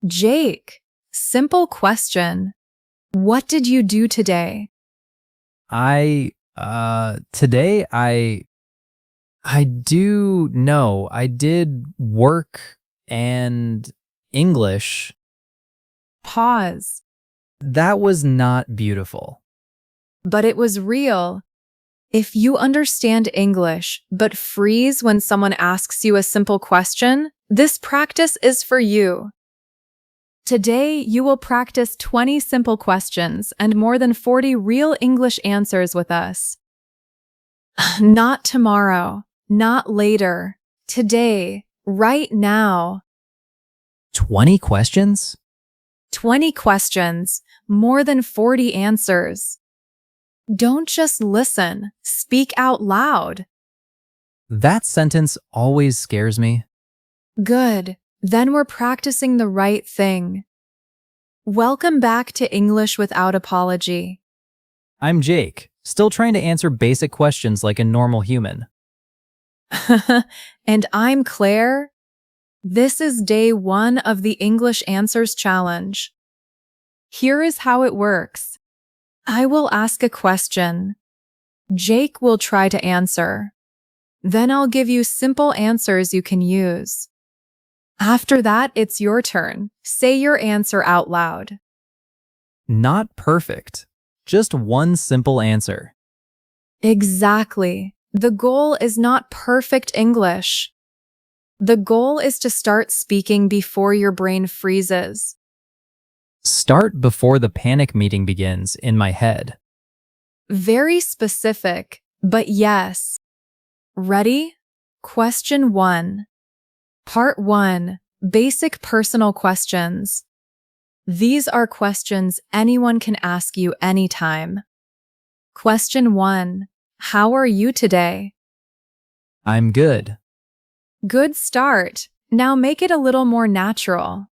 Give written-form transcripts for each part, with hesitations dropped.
Jake, simple question. What did you do today? Today I do know I did work and English. Pause. That was not beautiful. But it was real. If you understand English but freeze when someone asks you a simple question, this practice is for you. Today, you will practice 20 simple questions and more than 40 real English answers with us. Not tomorrow, not later, today, right now. 20 questions? 20 questions, more than 40 answers. Don't just listen, speak out loud. That sentence always scares me. Good, then we're practicing the right thing. Welcome back to English Without Apology. I'm Jake, still trying to answer basic questions like a normal human. And I'm Claire. This is day 1 of the English Answers Challenge. Here is how it works. I will ask a question. Jake will try to answer. Then I'll give you simple answers you can use. After that, it's your turn. Say your answer out loud. Not perfect. Just one simple answer. Exactly. The goal is not perfect English. The goal is to start speaking before your brain freezes. Start before the panic meeting begins in my head. Very specific, but yes. Ready? Question 1. Part 1. Basic personal questions. These are questions anyone can ask you anytime. Question 1. How are you today? I'm good. Good start. Now make it a little more natural.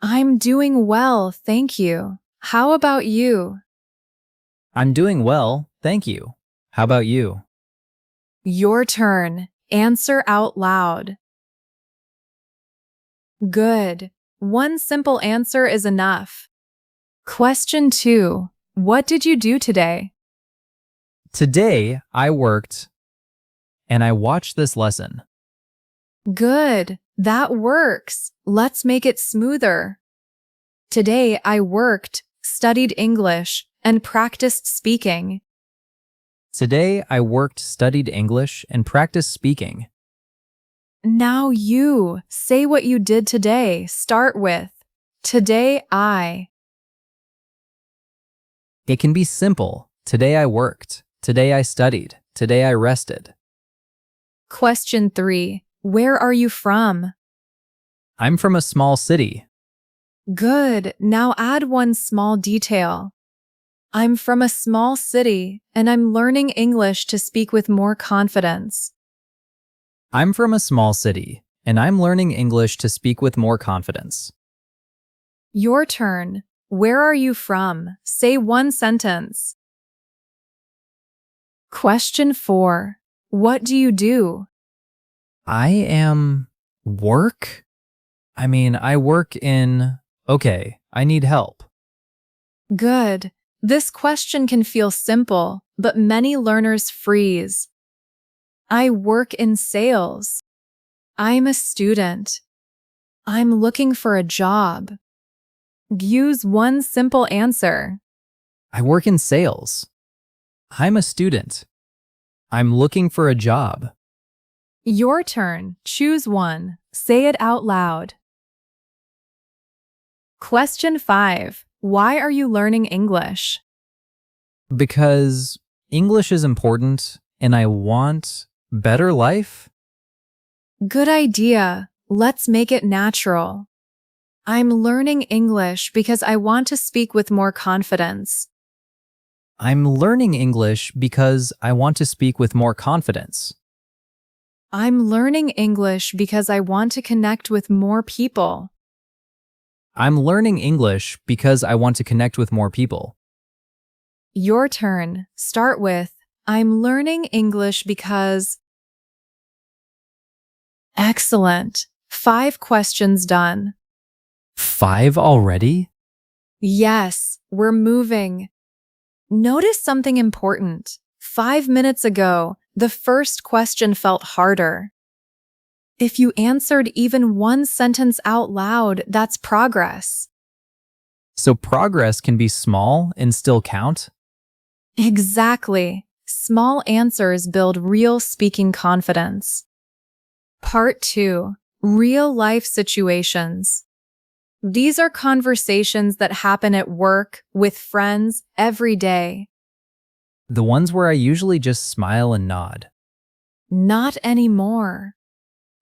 I'm doing well, thank you. How about you? I'm doing well, thank you. How about you? Your turn. Answer out loud. Good. One simple answer is enough. Question 2. What did you do today? Today, I worked and I watched this lesson. Good. That works. Let's make it smoother. Today, I worked, studied English, and practiced speaking. Today, I worked, studied English, and practiced speaking. Now you say what you did today. Start with, today I. It can be simple. Today I worked. Today I studied. Today I rested. Question 3. Where are you from? I'm from a small city. Good. Now add one small detail. I'm from a small city, and I'm learning English to speak with more confidence. I'm from a small city, and I'm learning English to speak with more confidence. Your turn. Where are you from? Say one sentence. Question 4. What do you do? I am work? I work in... Okay, I need help. Good. This question can feel simple, but many learners freeze. I work in sales. I'm a student. I'm looking for a job. Use one simple answer. I work in sales. I'm a student. I'm looking for a job. Your turn. Choose one. Say it out loud. Question 5. Why are you learning English? Because English is important and I want better life. Good idea. Let's make it natural. I'm learning English because I want to speak with more confidence. I'm learning English because I want to speak with more confidence. I'm learning English because I want to connect with more people. I'm learning English because I want to connect with more people. Your turn. Start with, I'm learning English because... Excellent. 5 questions done. 5 already? Yes, we're moving. Notice something important. 5 minutes ago, the first question felt harder. If you answered even one sentence out loud, that's progress. So progress can be small and still count? Exactly. Small answers build real speaking confidence. Part 2. Real life situations. These are conversations that happen at work, with friends, every day. The ones where I usually just smile and nod. Not anymore.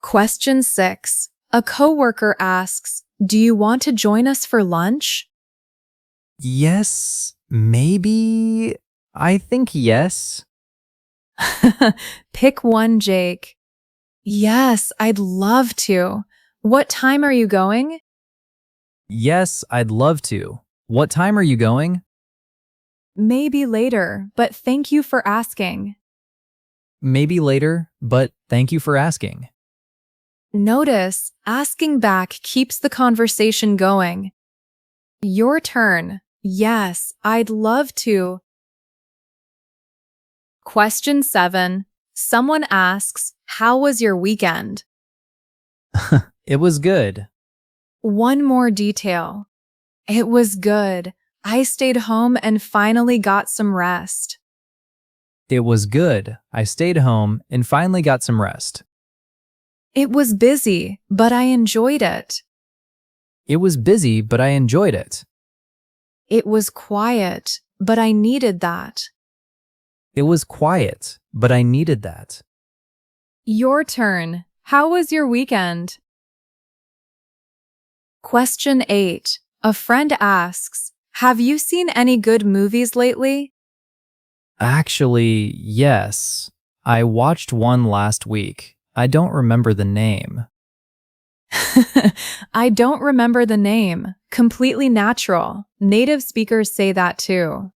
Question 6. A coworker asks, "Do you want to join us for lunch?" Yes, maybe. I think yes. Pick one, Jake. Yes, I'd love to. What time are you going? Yes, I'd love to. What time are you going? Maybe later, but thank you for asking. Maybe later, but thank you for asking. Notice, asking back keeps the conversation going. Your turn. Yes, I'd love to. Question 7. Someone asks, "How was your weekend?" It was good. One more detail. It was good. I stayed home and finally got some rest. It was good. I stayed home and finally got some rest. It was busy, but I enjoyed it. It was busy, but I enjoyed it. It was quiet, but I needed that. It was quiet, but I needed that. Your turn. How was your weekend? Question 8. A friend asks, "Have you seen any good movies lately?" Actually, yes. I watched one last week. I don't remember the name. I don't remember the name. Completely natural. Native speakers say that too.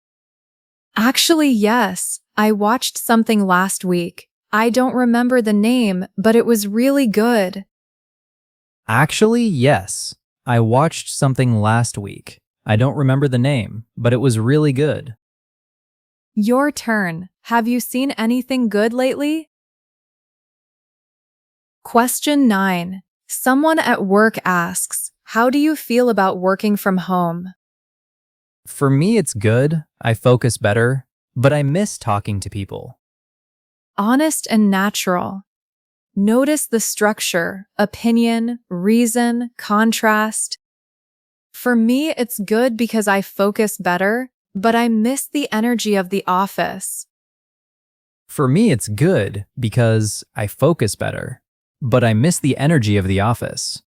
Actually, yes. I watched something last week. I don't remember the name, but it was really good. Actually, yes. I watched something last week. I don't remember the name, but it was really good. Your turn. Have you seen anything good lately? Question 9. Someone at work asks, "How do you feel about working from home?" For me, it's good. I focus better, but I miss talking to people. Honest and natural. Notice the structure, opinion, reason, contrast. For me, it's good because I focus better, but I miss the energy of the office. For me, it's good because I focus better, but I miss the energy of the office.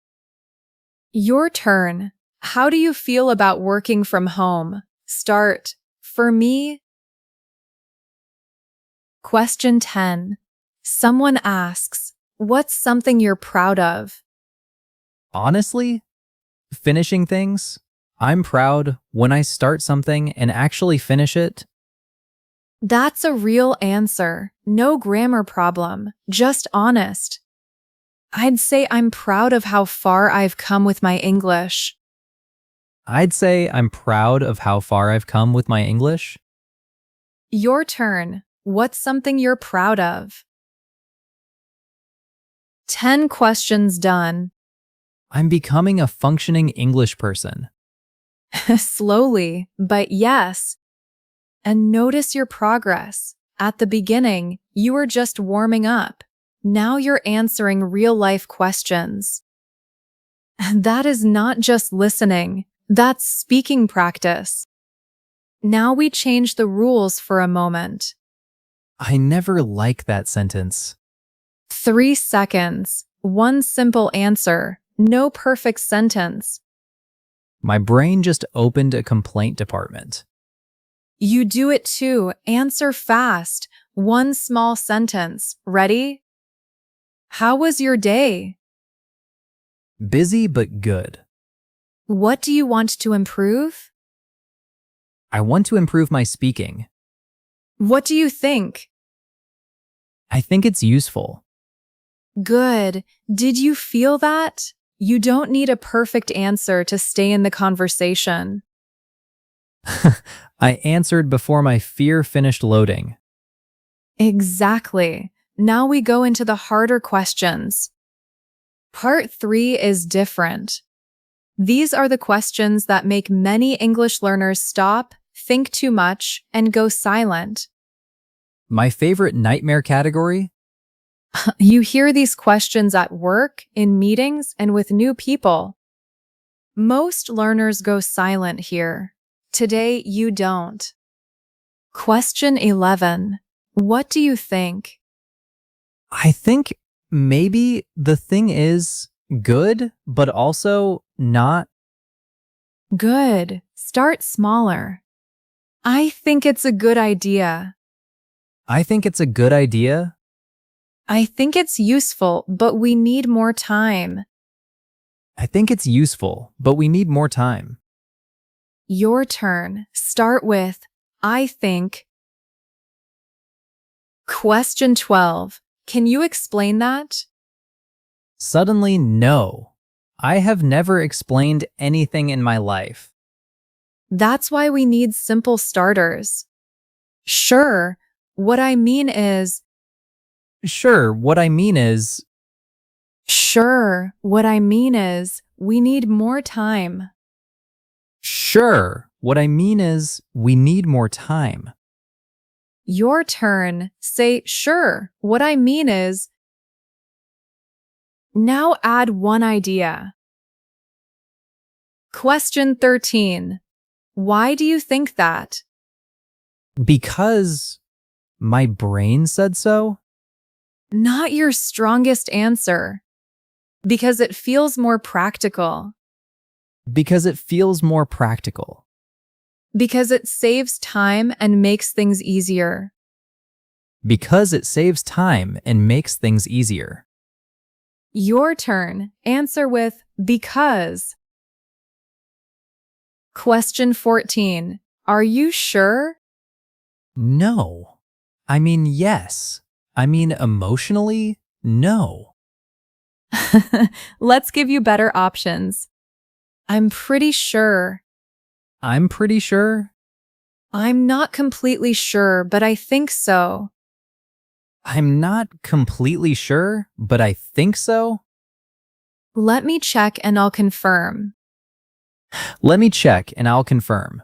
Your turn. How do you feel about working from home? Start. For me. Question 10. Someone asks, "What's something you're proud of?" Honestly, finishing things, I'm proud when I start something and actually finish it. That's a real answer. No grammar problem, just honest. I'd say I'm proud of how far I've come with my English. I'd say I'm proud of how far I've come with my English. Your turn. What's something you're proud of? 10 questions done. I'm becoming a functioning English person. Slowly, but yes. And notice your progress. At the beginning, you were just warming up. Now you're answering real-life questions. That is not just listening, that's speaking practice. Now we change the rules for a moment. I never like that sentence. 3 seconds, one simple answer, no perfect sentence. My brain just opened a complaint department. You do it too, answer fast, one small sentence. Ready? How was your day? Busy but good. What do you want to improve? I want to improve my speaking. What do you think? I think it's useful. Good. Did you feel that? You don't need a perfect answer to stay in the conversation. I answered before my fear finished loading. Exactly. Now we go into the harder questions. Part 3 is different. These are the questions that make many English learners stop, think too much, and go silent. My favorite nightmare category? You hear these questions at work, in meetings, and with new people. Most learners go silent here. Today, you don't. Question 11. What do you think? I think maybe the thing is good, but also not. Good. Start smaller. I think it's a good idea. I think it's a good idea. I think it's useful, but we need more time. I think it's useful, but we need more time. Your turn. Start with, I think. Question 12. Can you explain that? Suddenly, no. I have never explained anything in my life. That's why we need simple starters. Sure. What I mean is, Sure, what I mean is, Sure. What I mean is, we need more time. sure, what I mean is, we need more time. Your turn. Say, sure. What I mean is, now add one idea. Question 13. Why do you think that? Because my brain said so? Not your strongest answer. Because it feels more practical. Because it feels more practical. Because it saves time and makes things easier. Because it saves time and makes things easier. Your turn. Answer with because. Question 14. Are you sure? No. I mean, yes. I mean, emotionally, no. Let's give you better options. I'm pretty sure. I'm pretty sure. I'm not completely sure, but I think so. I'm not completely sure, but I think so. Let me check and I'll confirm. Let me check and I'll confirm.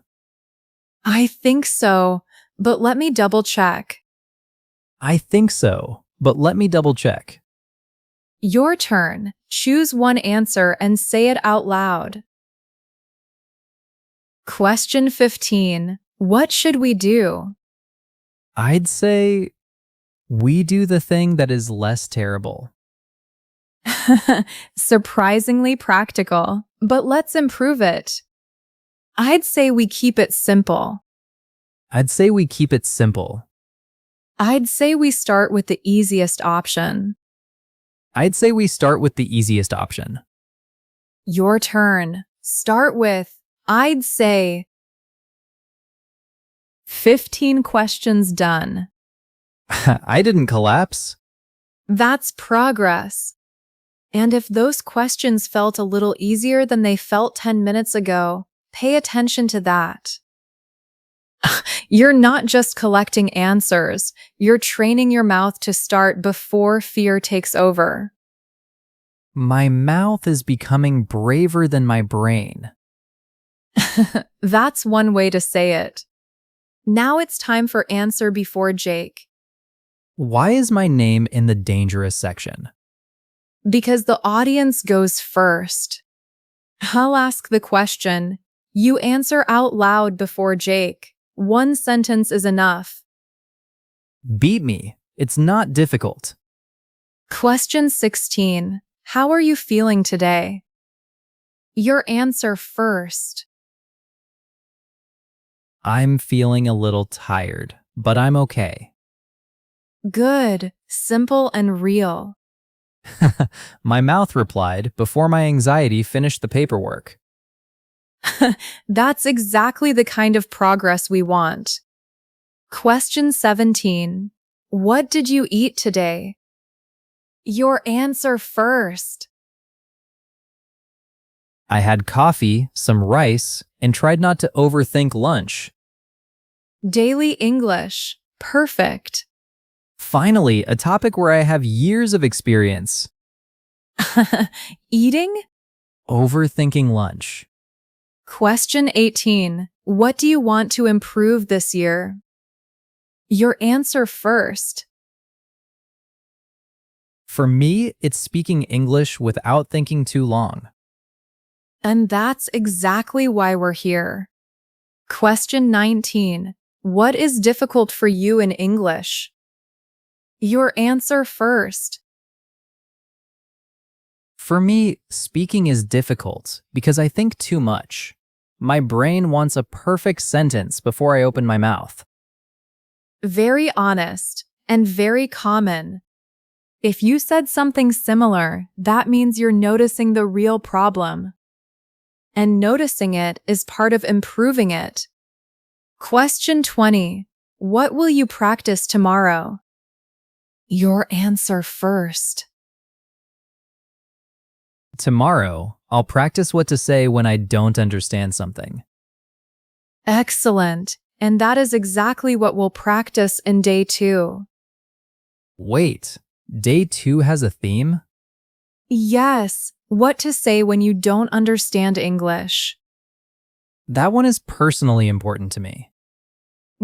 I think so, but let me double check. I think so, but let me double check. Your turn. Choose one answer and say it out loud. Question 15. What should we do? I'd say we do the thing that is less terrible. Surprisingly practical, but let's improve it. I'd say we keep it simple. I'd say we keep it simple. I'd say we start with the easiest option. I'd say we start with the easiest option. Your turn. Start with, I'd say. 15 questions done. I didn't collapse. That's progress. And if those questions felt a little easier than they felt 10 minutes ago, pay attention to that. You're not just collecting answers, you're training your mouth to start before fear takes over. My mouth is becoming braver than my brain. That's one way to say it. Now it's time for answer before Jake. Why is my name in the dangerous section? Because the audience goes first. I'll ask the question. You answer out loud before Jake. One sentence is enough. Beat me. It's not difficult. Question 16. How are you feeling today? Your answer first. I'm feeling a little tired, but I'm okay. Good, simple, and real. My mouth replied before my anxiety finished the paperwork. That's exactly the kind of progress we want. Question 17. What did you eat today? Your answer first. I had coffee, some rice, and tried not to overthink lunch. Daily English. Perfect. Finally, a topic where I have years of experience. Eating? Overthinking lunch. Question 18. What do you want to improve this year? Your answer first. For me, it's speaking English without thinking too long. And that's exactly why we're here. Question 19. What is difficult for you in English? Your answer first. For me, speaking is difficult because I think too much. My brain wants a perfect sentence before I open my mouth. Very honest and very common. If you said something similar, that means you're noticing the real problem. And noticing it is part of improving it. Question 20. What will you practice tomorrow? Your answer first. Tomorrow, I'll practice what to say when I don't understand something. Excellent. And that is exactly what we'll practice in day 2. Wait, day 2 has a theme? Yes, what to say when you don't understand English. That one is personally important to me.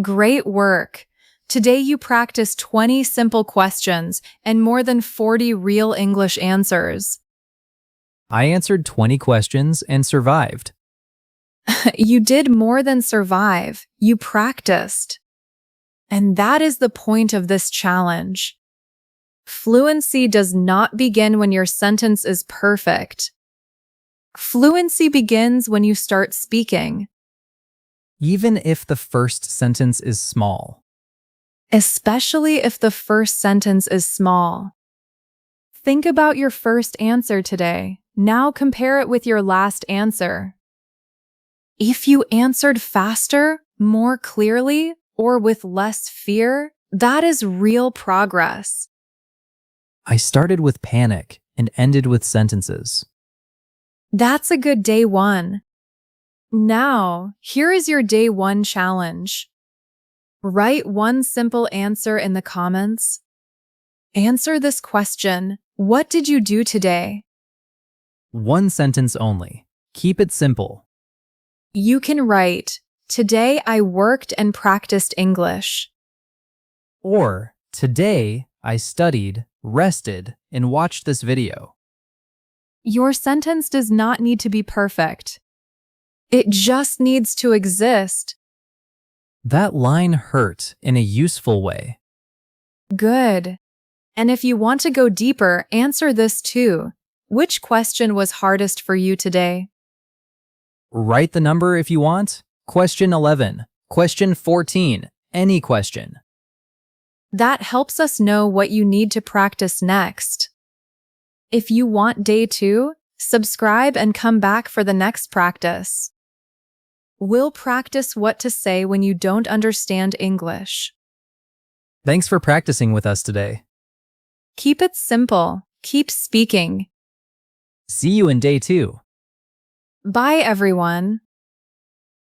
Great work. Today you practiced 20 simple questions and more than 40 real English answers. I answered 20 questions and survived. You did more than survive. You practiced. And that is the point of this challenge. Fluency does not begin when your sentence is perfect. Fluency begins when you start speaking, Even if the first sentence is small. especially if the first sentence is small. Think about your first answer today. Now compare it with your last answer. If you answered faster, more clearly, or with less fear, that is real progress. I started with panic and ended with sentences. That's a good day 1. Now, here is your day 1 challenge. Write one simple answer in the comments. Answer this question: what did you do today? One sentence only. Keep it simple. You can write, today I worked and practiced English. Or, today I studied, rested, and watched this video. Your sentence does not need to be perfect. It just needs to exist. That line hurt in a useful way. Good. And if you want to go deeper, answer this too. Which question was hardest for you today? Write the number if you want. Question 11, question 14, any question. That helps us know what you need to practice next. If you want day 2, subscribe and come back for the next practice. We'll practice what to say when you don't understand English. Thanks for practicing with us today. Keep it simple. Keep speaking. See you in day 2. Bye, everyone.